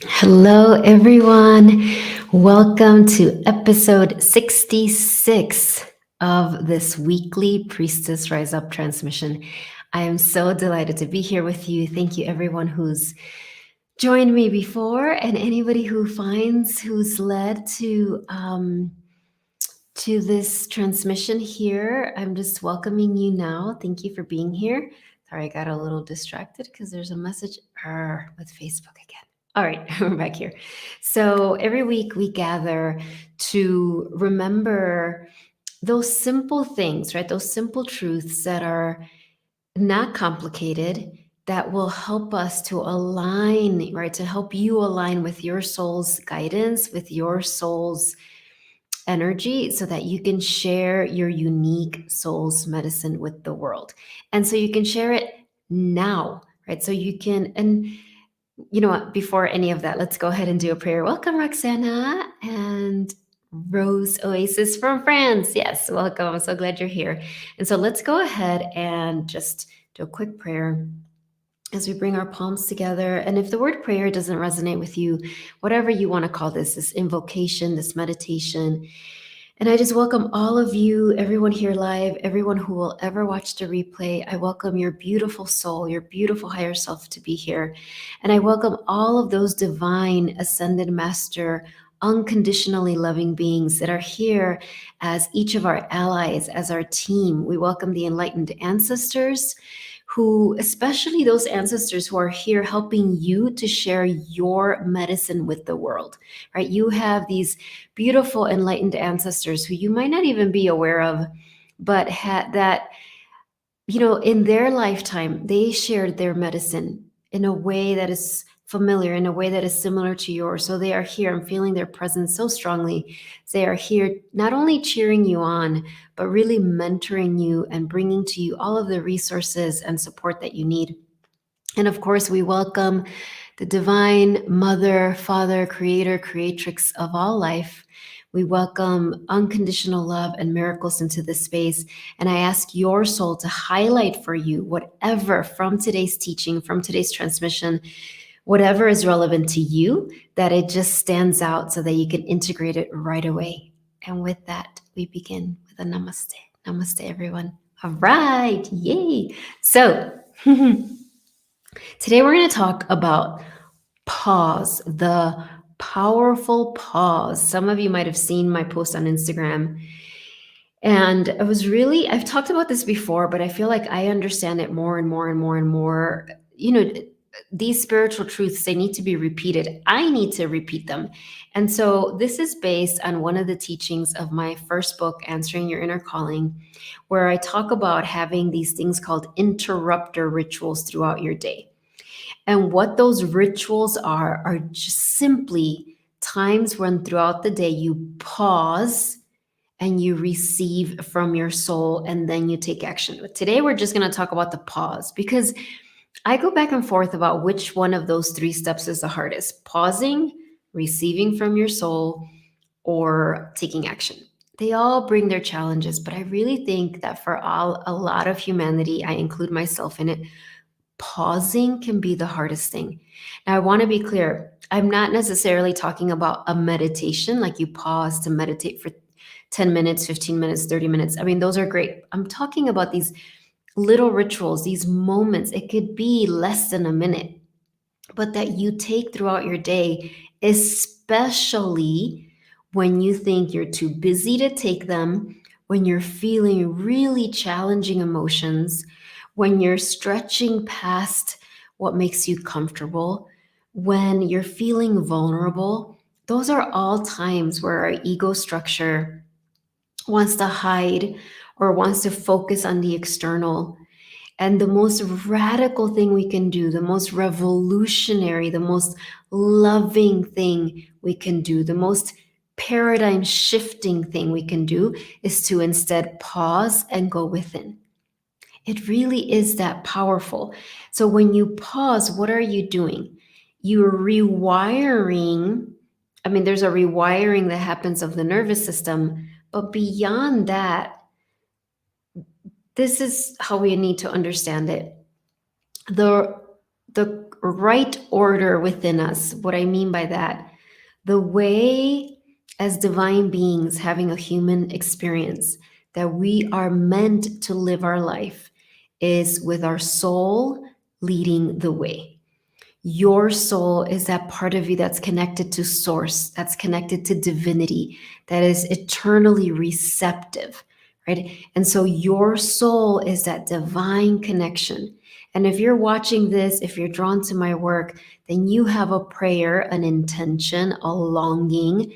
Hello, everyone. Welcome to episode 66 of this weekly Priestess Rise Up transmission. I am so delighted to be here with you. Thank you, everyone who's joined me before, and anybody who's led to this transmission here. I'm just welcoming you now. Thank you for being here. Sorry, I got a little distracted because there's a message with Facebook again. All right, we're back here. So every week we gather to remember those simple things, right? Those simple truths that are not complicated, that will help us to align, right? To help you align with your soul's guidance, with your soul's energy, so that you can share your unique soul's medicine with the world. And so you can share it now, right? So you can, and you know what, before any of that, let's go ahead and do a prayer. Welcome, Roxana and Rose Oasis from France. Yes, welcome. I'm so glad you're here. And so let's go ahead and just do a quick prayer as we bring our palms together. And if the word prayer doesn't resonate with you, whatever you want to call this invocation, this meditation, and I just welcome all of you, everyone here live, everyone who will ever watch the replay. I welcome your beautiful soul, your beautiful higher self to be here. And I welcome all of those divine ascended master, unconditionally loving beings that are here as each of our allies, as our team. We welcome the enlightened ancestors who, especially those ancestors who are here helping you to share your medicine with the world, right? You have these beautiful enlightened ancestors who you might not even be aware of, but had that, in their lifetime, they shared their medicine in a way that is familiar, in a way that is similar to yours. So they are here. I'm feeling their presence so strongly. They are here not only cheering you on, but really mentoring you and bringing to you all of the resources and support that you need. And of course, we welcome the divine mother, father, creator, creatrix of all life. We welcome unconditional love and miracles into this space. And I ask your soul to highlight for you whatever from today's teaching, from today's transmission, whatever is relevant to you, that it just stands out so that you can integrate it right away. And with that, we begin with a namaste. Namaste, everyone. All right. Yay. So, today we're going to talk about pause, the powerful pause. Some of you might have seen my post on Instagram. And I've talked about this before, but I feel like I understand it more and more and more and more. These spiritual truths, they need to be repeated. I need to repeat them. And so this is based on one of the teachings of my first book, Answering Your Inner Calling, where I talk about having these things called interrupter rituals throughout your day. And what those rituals are just simply times when throughout the day you pause and you receive from your soul and then you take action. But today we're just going to talk about the pause, because I go back and forth about which one of those three steps is the hardest: pausing, receiving from your soul, or taking action. They all bring their challenges, but I really think that for a lot of humanity, I include myself in it, pausing can be the hardest thing. Now, I want to be clear. I'm not necessarily talking about a meditation, like you pause to meditate for 10 minutes, 15 minutes, 30 minutes. I mean, those are great. I'm talking about these little rituals, these moments. It could be less than a minute, but that you take throughout your day, especially when you think you're too busy to take them, when you're feeling really challenging emotions, when you're stretching past what makes you comfortable, when you're feeling vulnerable. Those are all times where our ego structure wants to hide or wants to focus on the external. And the most radical thing we can do, the most revolutionary, the most loving thing we can do, the most paradigm shifting thing we can do is to instead pause and go within. It really is that powerful. So when you pause, what are you doing? You're rewiring. I mean, there's a rewiring that happens of the nervous system, but beyond that, this is how we need to understand it. The right order within us. What I mean by that, the way as divine beings having a human experience that we are meant to live our life is with our soul leading the way. Your soul is that part of you that's connected to source, that's connected to divinity, that is eternally receptive, right? And so your soul is that divine connection. And if you're watching this, if you're drawn to my work, then you have a prayer, an intention, a longing,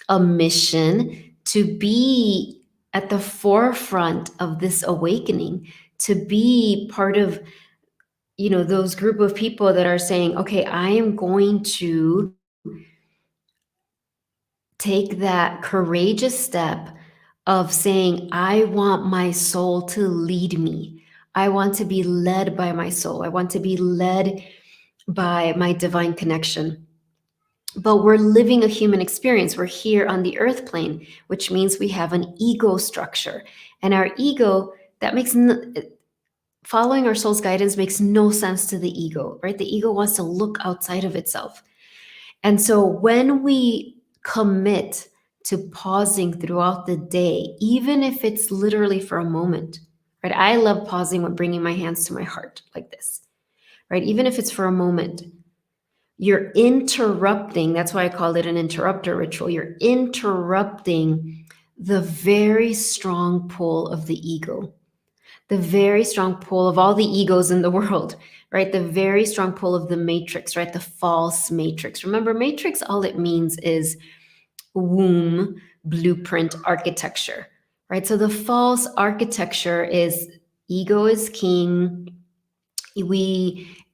a mission to be at the forefront of this awakening, to be part of those group of people that are saying, okay, I am going to take that courageous step of saying, I want my soul to lead me. I want to be led by my soul. I want to be led by my divine connection. But we're living a human experience. We're here on the earth plane, which means we have an ego structure. And our ego, that makes following our soul's guidance makes no sense to the ego, right? The ego wants to look outside of itself. And so when we commit to pausing throughout the day, even if it's literally for a moment, right? I love pausing when bringing my hands to my heart like this, right? Even if it's for a moment, you're interrupting. That's why I call it an interrupter ritual. You're interrupting the very strong pull of the ego, the very strong pull of all the egos in the world, right? The very strong pull of the matrix, right? The false matrix. Remember, matrix, all it means is womb, blueprint, architecture, right? So the false architecture is ego is king.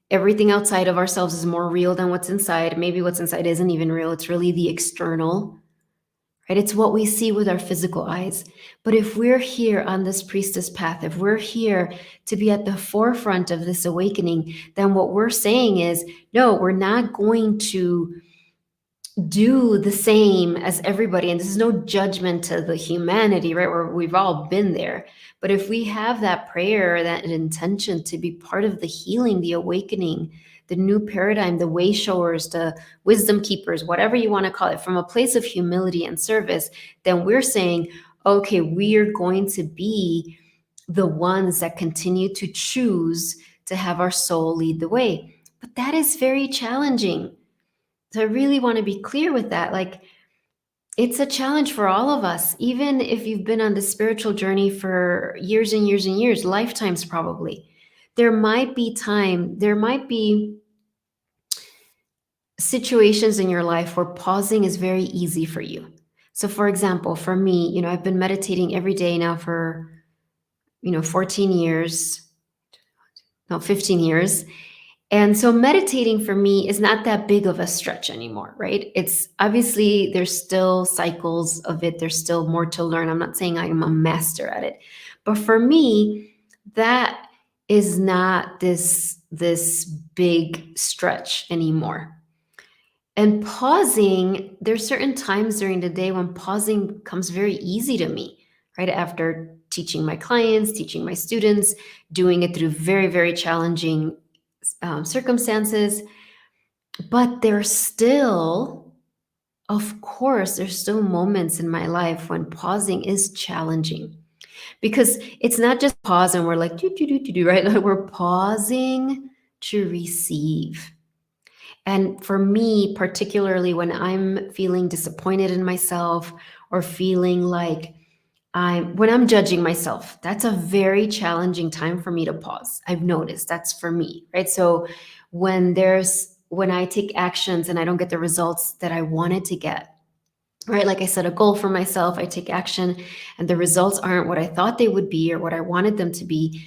Everything outside of ourselves is more real than what's inside. Maybe what's inside isn't even real. It's really the external, right? It's what we see with our physical eyes. But if we're here on this priestess path, if we're here to be at the forefront of this awakening, then what we're saying is, no, we're not going to do the same as everybody. And this is no judgment to the humanity, right? Where we've all been there. But if we have that prayer, that intention to be part of the healing, the awakening, the new paradigm, the way showers, the wisdom keepers, whatever you want to call it, from a place of humility and service, then we're saying, okay, we are going to be the ones that continue to choose to have our soul lead the way. But that is very challenging. So I really want to be clear with that. Like, it's a challenge for all of us, even if you've been on the spiritual journey for years and years and years, lifetimes probably. There might be situations in your life where pausing is very easy for you. So for example, for me, I've been meditating every day now for, 14 years, no, 15 years. And so meditating for me is not that big of a stretch anymore, right? It's obviously there's still cycles of it. There's still more to learn. I'm not saying I'm a master at it. But for me, that is not this big stretch anymore. And pausing, there's certain times during the day when pausing comes very easy to me, right? After teaching my clients, teaching my students, doing it through very, very challenging circumstances. But there's still, of course, there's still moments in my life when pausing is challenging. Because it's not just pause and we're like, do, do, do, do, do, right? Like we're pausing to receive. And for me, particularly when I'm feeling disappointed in myself or feeling like when I'm judging myself, that's a very challenging time for me to pause. I've noticed that's for me, right? So when I take actions and I don't get the results that I wanted to get, right? Like I set a goal for myself, I take action and the results aren't what I thought they would be or what I wanted them to be.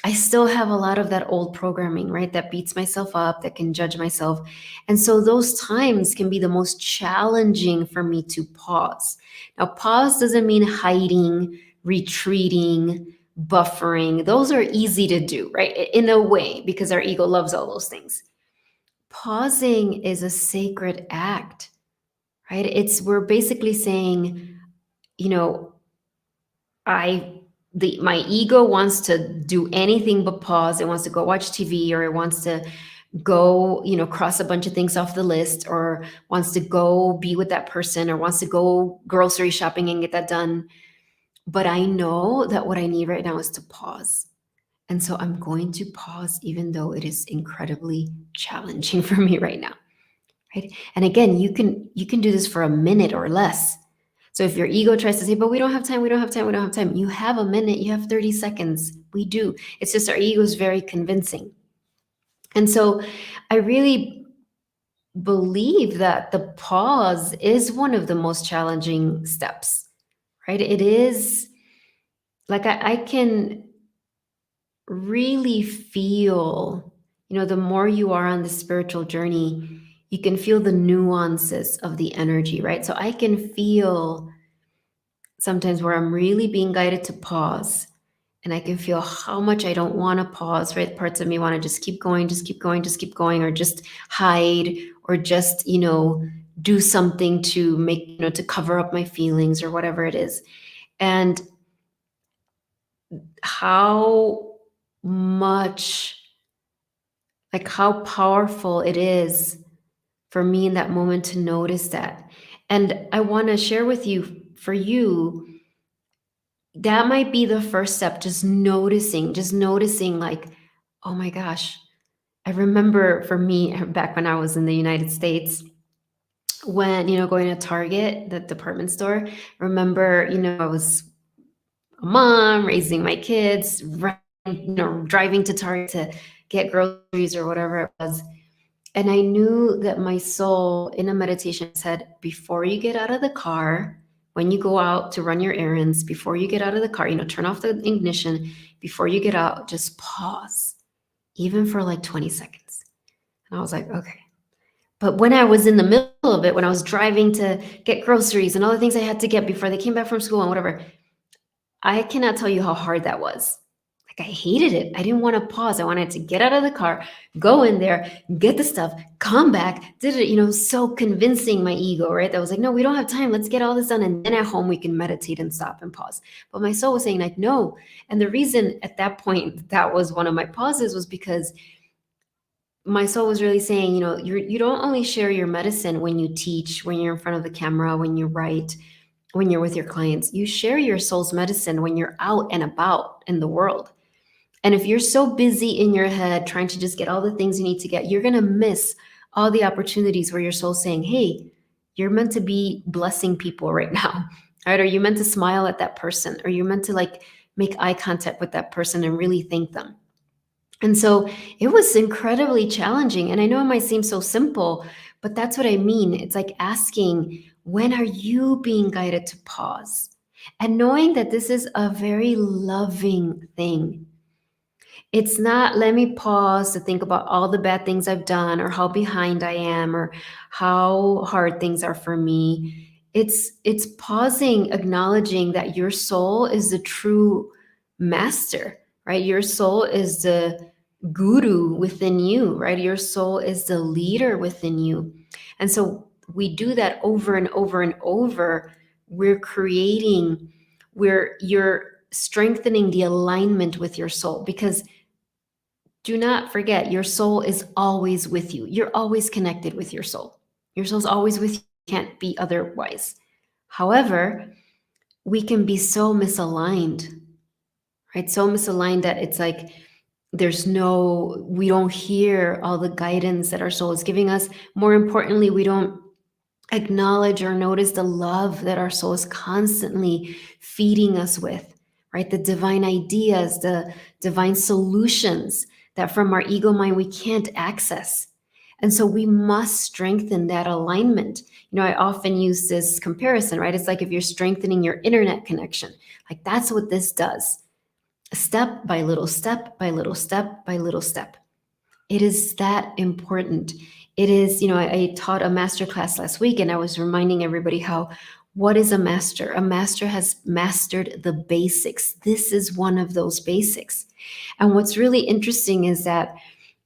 I still have a lot of that old programming, right? That beats myself up, that can judge myself. And so those times can be the most challenging for me to pause. Now, pause doesn't mean hiding, retreating, buffering. Those are easy to do, right? In a way, because our ego loves all those things. Pausing is a sacred act, right? We're basically saying, you know, my ego wants to do anything but pause. It wants to go watch TV or it wants to go, cross a bunch of things off the list, or wants to go be with that person, or wants to go grocery shopping and get that done. But I know that what I need right now is to pause. And so I'm going to pause, even though it is incredibly challenging for me right now. Right. And again, you can do this for a minute or less. So if your ego tries to say, but we don't have time, we don't have time, we don't have time, you have a minute, you have 30 seconds. We do. It's just our ego is very convincing. And so I really believe that the pause is one of the most challenging steps, right? It is like I can really feel, the more you are on the spiritual journey, you can feel the nuances of the energy, right? So I can feel sometimes where I'm really being guided to pause, and I can feel how much I don't want to pause, right? Parts of me want to just keep going, just keep going, just keep going, or just hide, or just, do something to make, to cover up my feelings or whatever it is. And how much, like how powerful it is for me in that moment to notice that. And I want to share with you, for you, that might be the first step, just noticing like, oh my gosh. I remember for me back when I was in the United States, when, going to Target, the department store, remember, I was a mom raising my kids, driving to Target to get groceries or whatever it was. And I knew that my soul in a meditation said, before you get out of the car, when you go out to run your errands, before you get out of the car, turn off the ignition, before you get out, just pause, even for like 20 seconds. And I was like, okay. But when I was in the middle of it, when I was driving to get groceries and all the things I had to get before they came back from school and whatever, I cannot tell you how hard that was. Like I hated it. I didn't want to pause. I wanted to get out of the car, go in there, get the stuff, come back, did it, so convincing my ego, right? That was like, no, we don't have time. Let's get all this done. And then at home we can meditate and stop and pause. But my soul was saying like, no. And the reason at that point that was one of my pauses was because my soul was really saying, you don't only share your medicine when you teach, when you're in front of the camera, when you write, when you're with your clients. You share your soul's medicine when you're out and about in the world. And if you're so busy in your head trying to just get all the things you need to get, you're going to miss all the opportunities where your soul's saying, hey, you're meant to be blessing people right now, right? Or you're meant to smile at that person, or you're meant to like make eye contact with that person and really thank them. And so it was incredibly challenging. And I know it might seem so simple, but that's what I mean. It's like asking, when are you being guided to pause? And knowing that this is a very loving thing. It's not, let me pause to think about all the bad things I've done, or how behind I am, or how hard things are for me. It's pausing, acknowledging that your soul is the true master, right? Your soul is the guru within you, right? Your soul is the leader within you. And so we do that over and over and over. You're strengthening the alignment with your soul, because do not forget, your soul is always with you. You're always connected with your soul. Your soul's always with you. Can't be otherwise. However, we can be so misaligned, right? So misaligned that it's like we don't hear all the guidance that our soul is giving us. More importantly, we don't acknowledge or notice the love that our soul is constantly feeding us with, right? The divine ideas, the divine solutions that from our ego mind we can't access. And so we must strengthen that alignment. I often use this comparison, right? It's like if you're strengthening your internet connection, like that's what this does. Step by little step by little step by little step. It is that important. It is, I taught a master class last week, and I was reminding everybody what is a master? A master has mastered the basics. This is one of those basics. And what's really interesting is that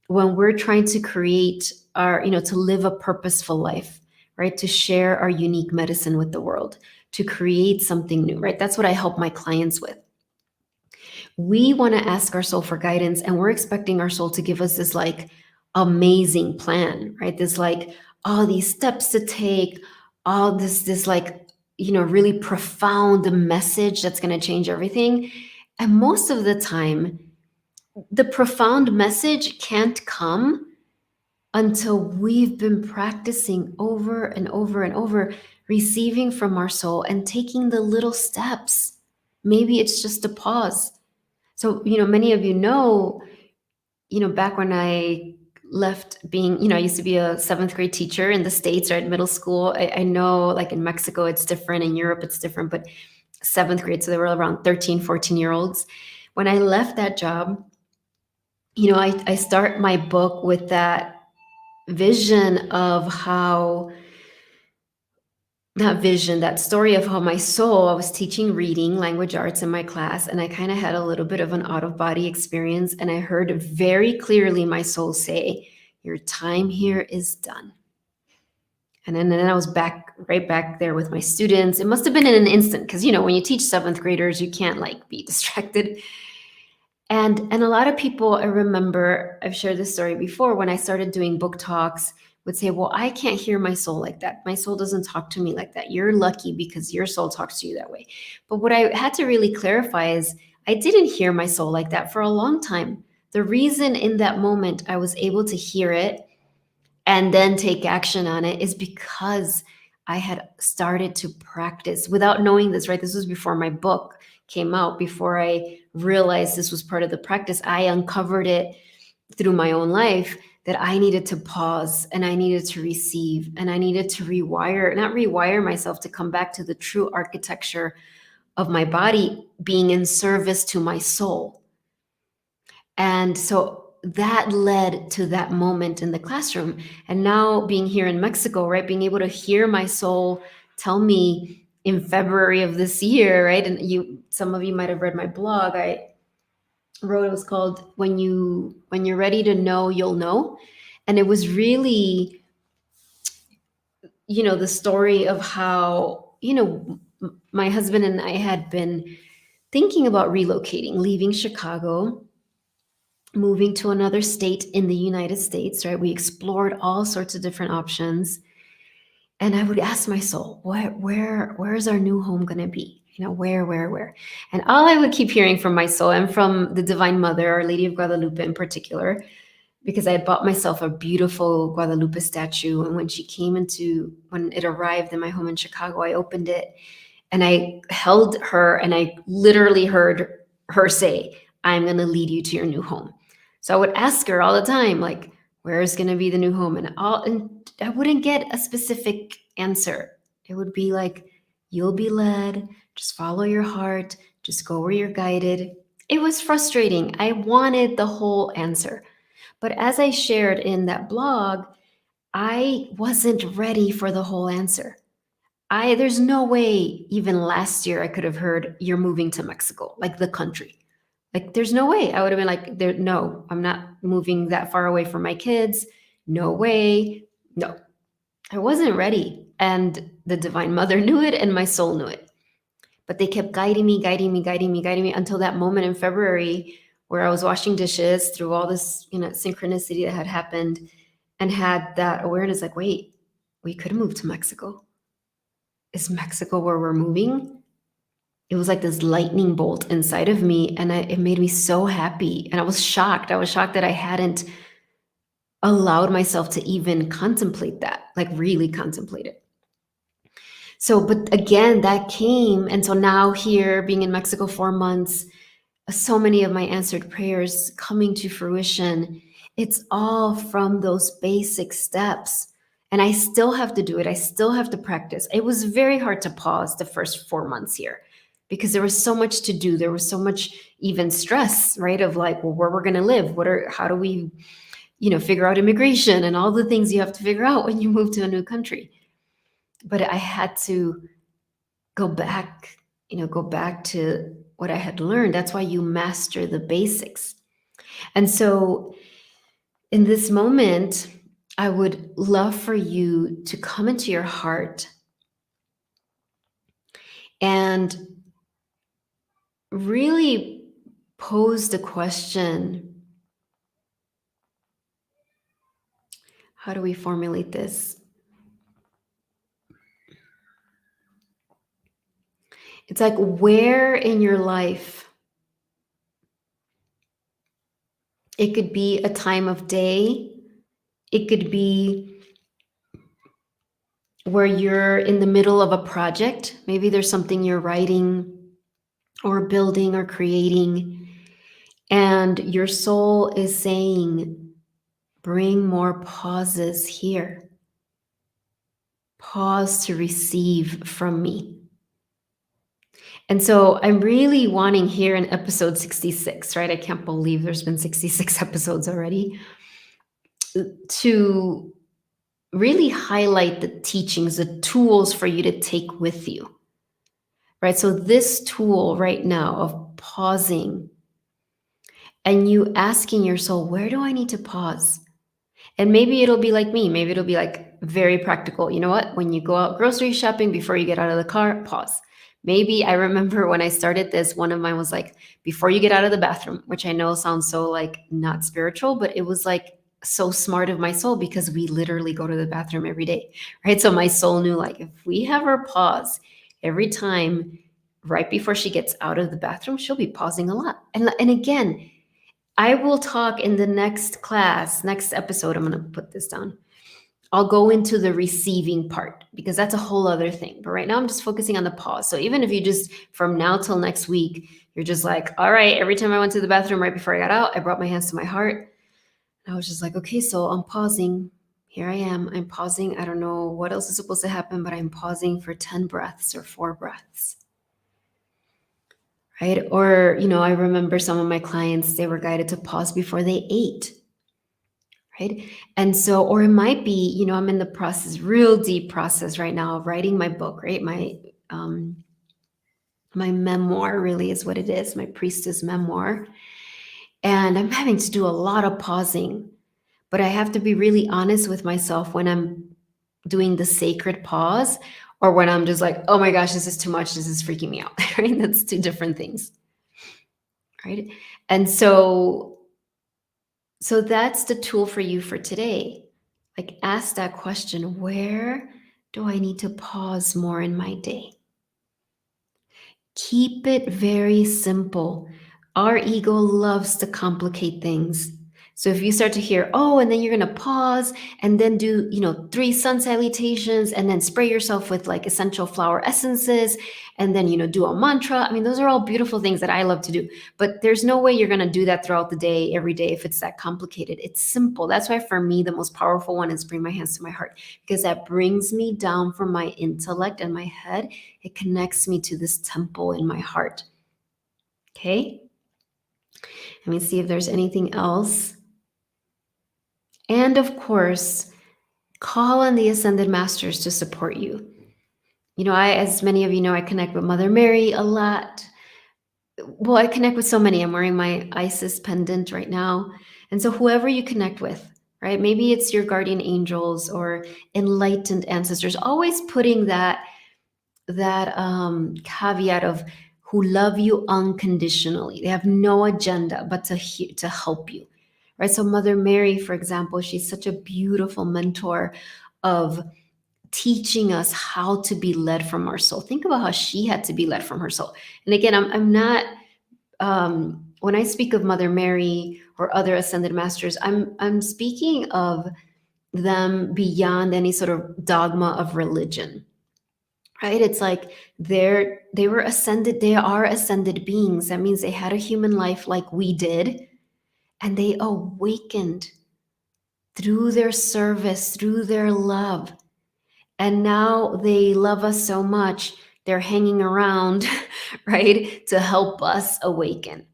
when we're trying to create to live a purposeful life, right? To share our unique medicine with the world, to create something new, right? That's what I help my clients with. We want to ask our soul for guidance, and we're expecting our soul to give us this like amazing plan, right? There's like all these steps to take, all this like, really profound message that's going to change everything. And most of the time, the profound message can't come until we've been practicing over and over and over, receiving from our soul and taking the little steps. Maybe it's just a pause. So, many of back when I left being, I used to be a seventh grade teacher in the States, right? Middle school. I know like in Mexico, it's different. In Europe, it's different, but seventh grade. So they were around 13, 14-year-olds. When I left that job, I start my book with that vision of how that vision, that story of how my soul, I was teaching reading language arts in my class, and I kind of had a little bit of an out of body experience. And I heard very clearly my soul say, "Your time here is done." And then I was right back there with my students. It must have been in an instant because, when you teach seventh graders, you can't like be distracted. And a lot of people, I remember, I've shared this story before, when I started doing book talks, would say, "Well, I can't hear my soul like that. My soul doesn't talk to me like that. You're lucky because your soul talks to you that way." But what I had to really clarify is I didn't hear my soul like that for a long time. The reason in that moment I was able to hear it and then take action on it is because I had started to practice without knowing this, right? This was before my book came out, before I realized this was part of the practice. I uncovered it through my own life that I needed to pause and I needed to receive and I needed to not rewire myself, to come back to the true architecture of my body being in service to my soul. And so that led to that moment in the classroom. And now being here in Mexico, right, being able to hear my soul tell me in February of this year, right? And some of you might have read my blog. I wrote, it was called When You're Ready to Know, You'll Know. And it was really, the story of how, my husband and I had been thinking about relocating, leaving Chicago, moving to another state in the United States, right? We explored all sorts of different options. And I would ask my soul, where is our new home going to be? Where? And all I would keep hearing from my soul and from the Divine Mother, Our Lady of Guadalupe in particular, because I had bought myself a beautiful Guadalupe statue. And when it arrived in my home in Chicago, I opened it and I held her and I literally heard her say, "I'm going to lead you to your new home." So I would ask her all the time, like, where is going to be the new home? And I wouldn't get a specific answer. It would be like, "You'll be led, just follow your heart, just go where you're guided." It was frustrating. I wanted the whole answer. But as I shared in that blog, I wasn't ready for the whole answer. There's no way even last year I could have heard, "You're moving to Mexico," like the country. Like there's no way. I would have been like, no, I'm not moving that far away from my kids. No way. No. I wasn't ready. And the Divine Mother knew it and my soul knew it. But they kept guiding me, guiding me, guiding me, guiding me until that moment in February where I was washing dishes through all this, synchronicity that had happened, and had that awareness like, wait, we could move to Mexico. Is Mexico where we're moving? It was like this lightning bolt inside of me, and it made me so happy. And I was shocked. I was shocked that I hadn't allowed myself to even contemplate that, like really contemplate it. So, but again, that came. And so now here, being in Mexico 4 months, so many of my answered prayers coming to fruition, it's all from those basic steps. And I still have to do it. I still have to practice. It was very hard to pause the first 4 months here because there was so much to do. There was so much even stress, right? Of like, well, where we're going to live, how do we, figure out immigration and all the things you have to figure out when you move to a new country. But I had to go back to what I had learned. That's why you master the basics. And so in this moment, I would love for you to come into your heart and really pose the question, how do we formulate this? It's like, where in your life, it could be a time of day, it could be where you're in the middle of a project. Maybe there's something you're writing or building or creating, and your soul is saying, bring more pauses here. Pause to receive from me. And so I'm really wanting here in episode 66, right? I can't believe there's been 66 episodes already, to really highlight the teachings, the tools for you to take with you, right? So this tool right now of pausing and you asking your soul, where do I need to pause? And maybe it'll be like me. Maybe it'll be like very practical. You know what? When you go out grocery shopping, before you get out of the car, pause. Maybe I remember when I started this, one of mine was like, before you get out of the bathroom, which I know sounds so like not spiritual, but it was like so smart of my soul because we literally go to the bathroom every day, right? So my soul knew like if we have her pause every time right before she gets out of the bathroom, she'll be pausing a lot. And again, I will talk in the next class, next episode. I'm going to put this down. I'll go into the receiving part because that's a whole other thing. But right now, I'm just focusing on the pause. So even if you just from now till next week, you're just like, all right, every time I went to the bathroom right before I got out, I brought my hands to my heart. And I was just like, okay, so I'm pausing. Here I am. I'm pausing. I don't know what else is supposed to happen, but I'm pausing for 10 breaths or 4 breaths. Right? Or, I remember some of my clients, they were guided to pause before they ate. Right? And so, or it might be, I'm in the process, real deep process right now of writing my book, right? My memoir really is what it is, my priestess memoir. And I'm having to do a lot of pausing, but I have to be really honest with myself when I'm doing the sacred pause or when I'm just like, oh my gosh, this is too much. This is freaking me out, right? That's two different things, right? And so that's the tool for you for today. Like ask that question, where do I need to pause more in my day? Keep it very simple. Our ego loves to complicate things. So if you start to hear, oh, and then you're going to pause and then do, 3 sun salutations and then spray yourself with like essential flower essences and then, do a mantra. I mean, those are all beautiful things that I love to do, but there's no way you're going to do that throughout the day, every day, if it's that complicated. It's simple. That's why for me, the most powerful one is bring my hands to my heart because that brings me down from my intellect and my head. It connects me to this temple in my heart. Okay. Let me see if there's anything else. And of course, call on the Ascended Masters to support you. As many of you know, I connect with Mother Mary a lot. Well, I connect with so many. I'm wearing my Isis pendant right now. And so whoever you connect with, right? Maybe it's your guardian angels or enlightened ancestors, always putting that caveat of who love you unconditionally. They have no agenda but to help you. Right. So Mother Mary, for example, she's such a beautiful mentor of teaching us how to be led from our soul. Think about how she had to be led from her soul. And again, I'm not when I speak of Mother Mary or other ascended masters, I'm speaking of them beyond any sort of dogma of religion. Right? It's like they were ascended, they are ascended beings. That means they had a human life like we did. And they awakened through their service, through their love. And now they love us so much, they're hanging around, right, to help us awaken.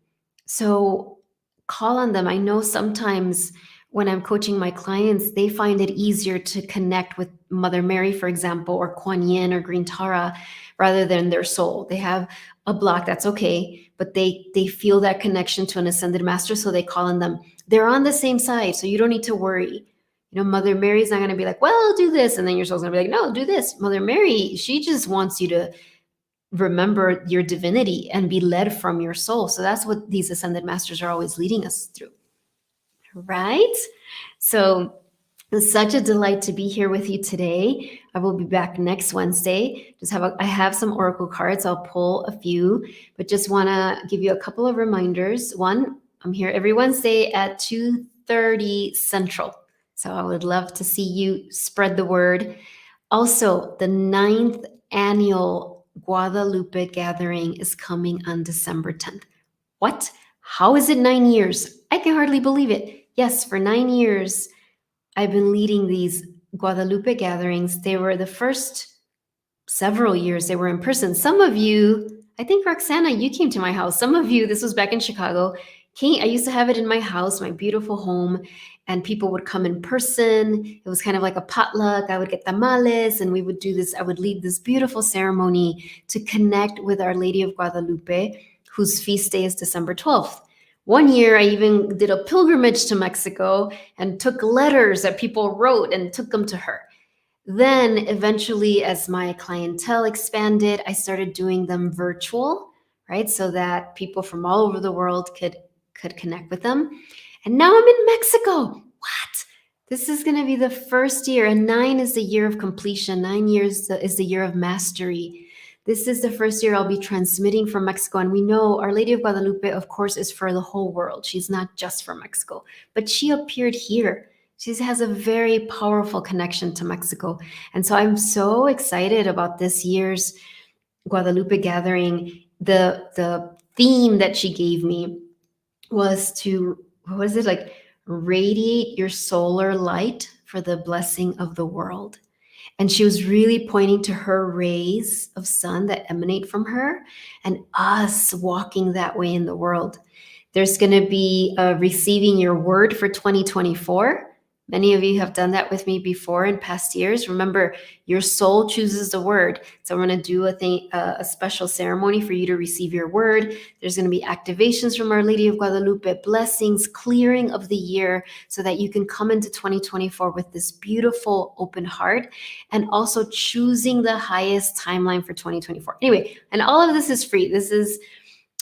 So call on them. I know sometimes when I'm coaching my clients, they find it easier to connect with Mother Mary, for example, or Kuan Yin or Green Tara, rather than their soul. They have a block, that's okay, but they feel that connection to an ascended master, so they call on them. They're on the same side, so you don't need to worry. Mother Mary's not going to be like, well, do this, and then your soul's going to be like, no, do this. Mother Mary, she just wants you to remember your divinity and be led from your soul. So that's what these ascended masters are always leading us through, right? So It's such a delight to be here with you today. I will be back next Wednesday. I have some oracle cards. I'll pull a few, but just want to give you a couple of reminders. One, I'm here every Wednesday at 2:30 Central. So I would love to see you spread the word. Also, the 9th annual Guadalupe gathering is coming on December 10th. What? How is it 9 years? I can hardly believe it. Yes, for 9 years, I've been leading these Guadalupe gatherings. They were the first several years they were in person. Some of you, I think Roxana, you came to my house. Some of you, this was back in Chicago, I used to have it in my house, my beautiful home, and people would come in person. It was kind of like a potluck. I would get tamales and we would do this. I would lead this beautiful ceremony to connect with Our Lady of Guadalupe, whose feast day is December 12th. One year, I even did a pilgrimage to Mexico and took letters that people wrote and took them to her. Then, eventually, as my clientele expanded, I started doing them virtual, right? So that people from all over the world could connect with them. And now I'm in Mexico. What? This is going to be the first year, and 9 is the year of completion. 9 years is the year of mastery. This is the first year I'll be transmitting from Mexico. And we know Our Lady of Guadalupe, of course, is for the whole world. She's not just for Mexico, but she appeared here. She has a very powerful connection to Mexico. And so I'm so excited about this year's Guadalupe gathering. The theme that she gave me was to, what was it, like, radiate your solar light for the blessing of the world. And she was really pointing to her rays of sun that emanate from her and us walking that way in the world. There's going to be receiving your word for 2024. Many of you have done that with me before in past years. Remember, your soul chooses the word. So we're going to do a special ceremony for you to receive your word. There's going to be activations from Our Lady of Guadalupe, blessings, clearing of the year so that you can come into 2024 with this beautiful open heart and also choosing the highest timeline for 2024. Anyway, and all of this is free. This is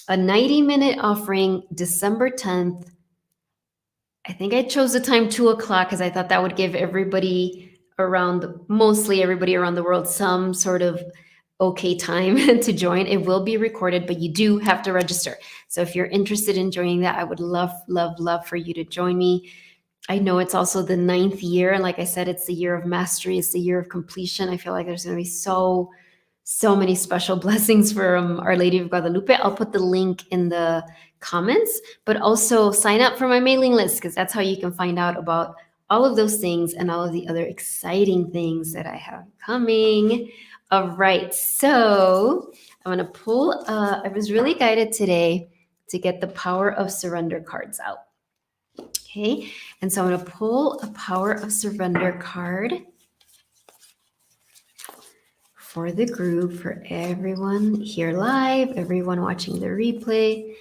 a 90-minute offering, December 10th. I think I chose the time 2:00 because I thought that would give mostly everybody around the world some sort of okay time to join. It will be recorded, but you do have to register. So if you're interested in joining that, I would love, love, love for you to join me. I know it's also the 9th year. And like I said, it's the year of mastery. It's the year of completion. I feel like there's going to be so many special blessings from Our Lady of Guadalupe. I'll put the link in the comments, but also sign up for my mailing list because that's how you can find out about all of those things and all of the other exciting things that I have coming. All right, so I'm going to pull, I was really guided today to get the Power of Surrender cards out. Okay, and so I'm going to pull a Power of Surrender card for the group, for everyone here live, everyone watching the replay.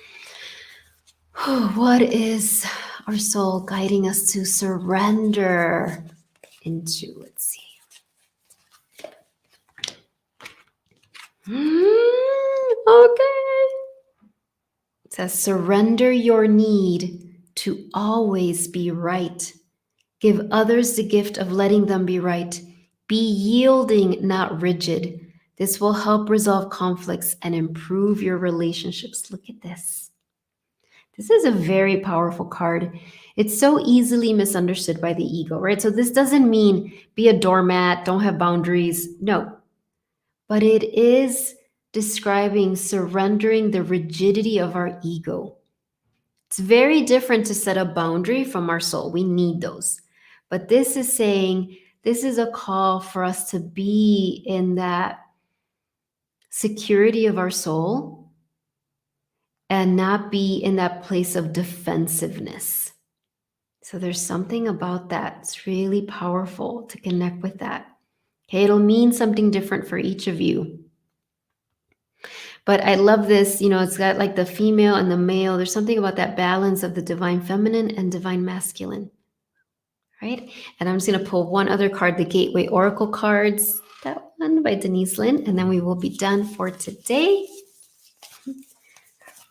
What is our soul guiding us to surrender into? Let's see. Okay. It says, surrender your need to always be right. Give others the gift of letting them be right. Be yielding, not rigid. This will help resolve conflicts and improve your relationships. Look at this. This is a very powerful card. It's so easily misunderstood by the ego, right? So this doesn't mean be a doormat, don't have boundaries. No. But it is describing surrendering the rigidity of our ego. It's very different to set a boundary from our soul. We need those. But this is saying, this is a call for us to be in that security of our soul and not be in that place of defensiveness. So there's something about that. It's really powerful to connect with that. Okay, it'll mean something different for each of you. But I love this, it's got like the female and the male. There's something about that balance of the divine feminine and divine masculine, right? And I'm just going to pull one other card, the Gateway Oracle cards, that one by Denise Lin, and then we will be done for today.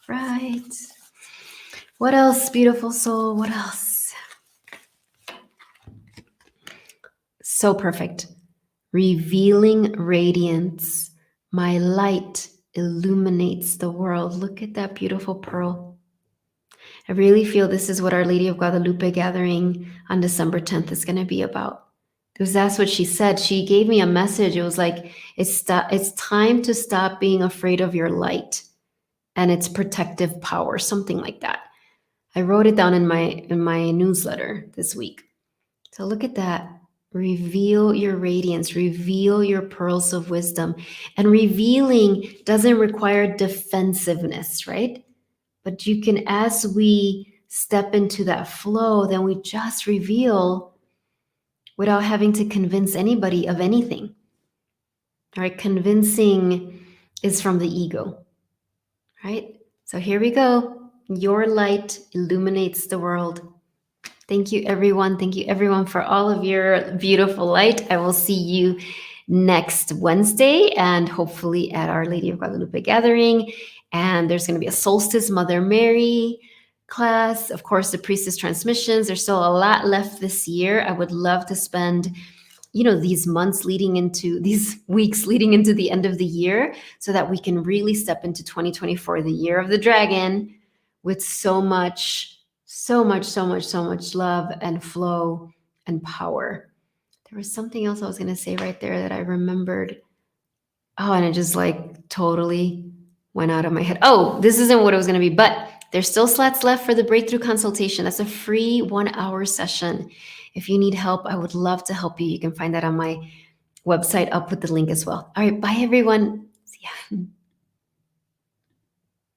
Right. What else, beautiful soul? What else? So perfect. Revealing radiance. My light illuminates the world. Look at that beautiful pearl. I really feel this is what Our Lady of Guadalupe gathering on December 10th is going to be about. Because that's what she said. She gave me a message. It was like, it's time to stop being afraid of your light and its protective power, something like that. I wrote it down in my newsletter this week. So look at that. Reveal your radiance, reveal your pearls of wisdom. And revealing doesn't require defensiveness, right? But you can, as we step into that flow, then we just reveal without having to convince anybody of anything. All right, convincing is from the ego, right? So here we go. Your light illuminates the world. Thank you, everyone. Thank you, everyone, for all of your beautiful light. I will see you next Wednesday and hopefully at Our Lady of Guadalupe gathering. And there's going to be a Solstice Mother Mary class. Of course, the Priestess transmissions. There's still a lot left this year. I would love to spend these months leading into these weeks leading into the end of the year so that we can really step into 2024, the year of the dragon, with so much love and flow and power. There was something else I was going to say right there that I remembered. Oh, and it just like totally went out of my head. Oh, this isn't what it was going to be, but there's still slots left for the breakthrough consultation. That's a free 1-hour session. If you need help, I would love to help you. You can find that on my website. I'll put the link as well. All right. Bye, everyone. See ya.